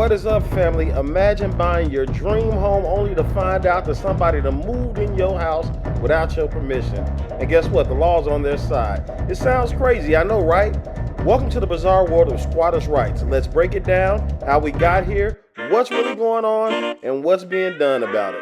What is up, family? Imagine buying your dream home only to find out that somebody done moved in your house without your permission. And guess what? The law's on their side. It sounds crazy, I know, right? Welcome to the bizarre world of squatters' rights. Let's break it down, how we got here, what's really going on, and what's being done about it.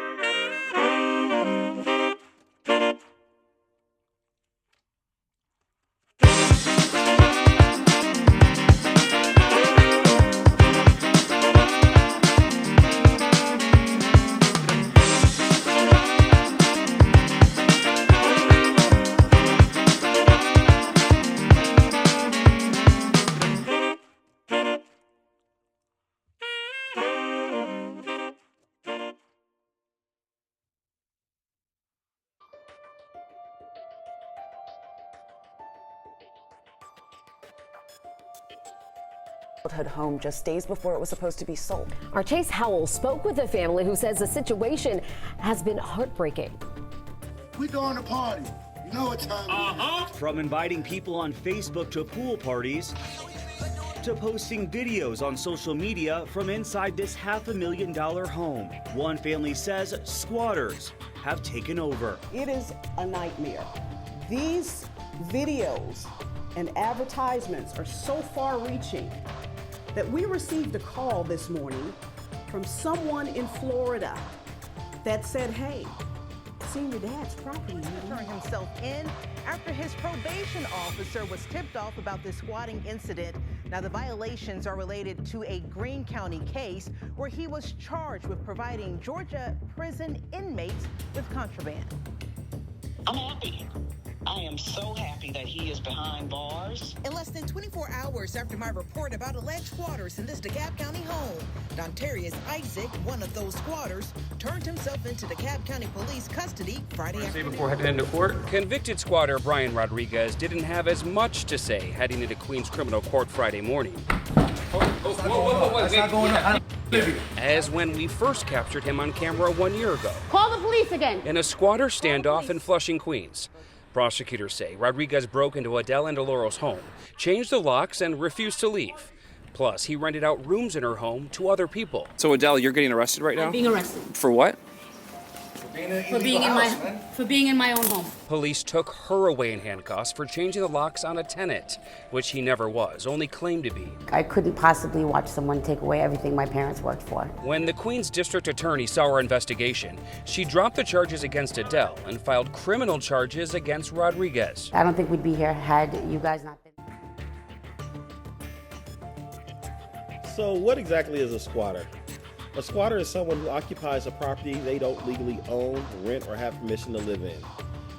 Home just days before it was supposed to be sold. Our Chase Howell spoke with a family who says the situation has been heartbreaking. We throwing a party. You know what time it is. From inviting people on Facebook to pool parties to posting videos on social media from inside this $500,000 home. One family says squatters have taken over. It is a nightmare. These videos and advertisements are so far-reaching that we received a call this morning from someone in Florida that said, hey, seen your dad's property. Turned himself in after his probation officer was tipped off about this squatting incident. Now, the violations are related to a Greene County case where he was charged with providing Georgia prison inmates with contraband. I'm happy. I am so happy that he is behind bars. In less than 24 hours after my report about alleged squatters in this DeKalb County home, Dontarius Isaac, one of those squatters, turned himself into DeKalb County Police custody Friday afternoon. Before heading into court, convicted squatter Brian Rodriguez didn't have as much to say heading into Queens criminal court Friday morning. As when we first captured him on camera 1 year ago. Call the police again. In a squatter standoff in Flushing, Queens. Prosecutors say Rodriguez broke into Adele Andaloro's home, changed the locks, and refused to leave. Plus, he rented out rooms in her home to other people. So Adele, you're getting arrested right now? I'm being arrested. For what? For being in my own home. Police took her away in handcuffs for changing the locks on a tenant, which he never was, only claimed to be. I couldn't possibly watch someone take away everything my parents worked for. When the Queens district attorney saw our investigation, she dropped the charges against Adele and filed criminal charges against Rodriguez. I don't think we'd be here had you guys not been. So what exactly is a squatter? A squatter is someone who occupies a property they don't legally own, rent, or have permission to live in.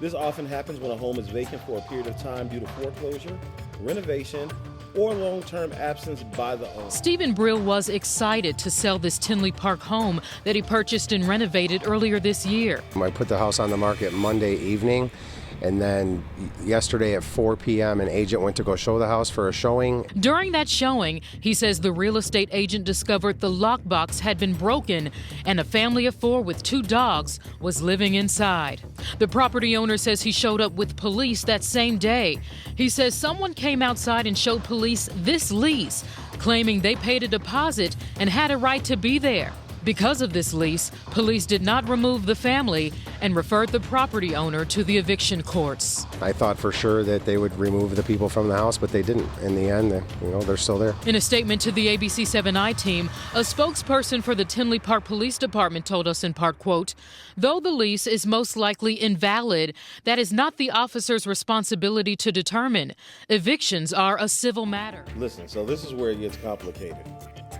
This often happens when a home is vacant for a period of time due to foreclosure, renovation, or long-term absence by the owner. Stephen Brill was excited to sell this Tinley Park home that he purchased and renovated earlier this year. I put the house on the market Monday evening, and then yesterday at 4 p.m. an agent went to go show the house for a showing. During that showing, he says the real estate agent discovered the lockbox had been broken and a family of 4 with 2 dogs was living inside. The property owner says he showed up with police that same day. He says someone came outside and showed police this lease, claiming they paid a deposit and had a right to be there. Because of this lease, police did not remove the family and referred the property owner to the eviction courts. I thought for sure that they would remove the people from the house, but they didn't. In the end, they're still there. In a statement to the ABC 7i team, a spokesperson for the Tinley Park Police Department told us in part, quote, though the lease is most likely invalid, that is not the officer's responsibility to determine. Evictions are a civil matter. Listen, so this is where it gets complicated.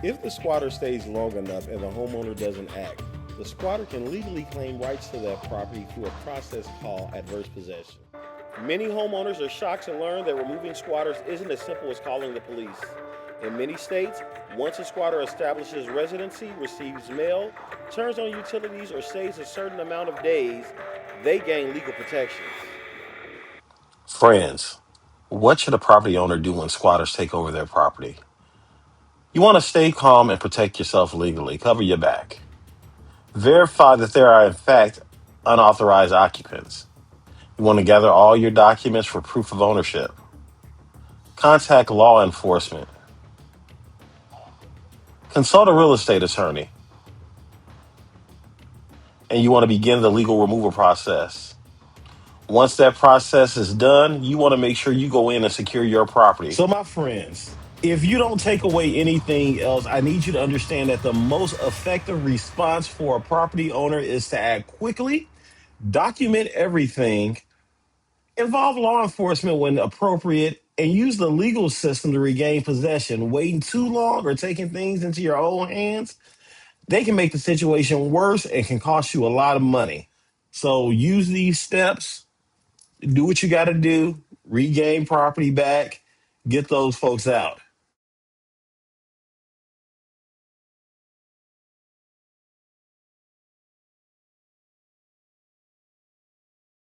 If the squatter stays long enough and the homeowner doesn't act, the squatter can legally claim rights to that property through a process called adverse possession. Many homeowners are shocked to learn that removing squatters isn't as simple as calling the police. In many states, once a squatter establishes residency, receives mail, turns on utilities, or stays a certain amount of days, they gain legal protections. Friends, what should a property owner do when squatters take over their property? You want to stay calm and protect yourself legally. Cover your back. Verify that there are, in fact, unauthorized occupants. You want to gather all your documents for proof of ownership. Contact law enforcement. Consult a real estate attorney, and you want to begin the legal removal process. Once that process is done, you want to make sure you go in and secure your property. So, my friends, if you don't take away anything else, I need you to understand that the most effective response for a property owner is to act quickly, document everything, involve law enforcement when appropriate, and use the legal system to regain possession. Waiting too long or taking things into your own hands, they can make the situation worse and can cost you a lot of money. So use these steps, do what you got to do, regain property back, get those folks out.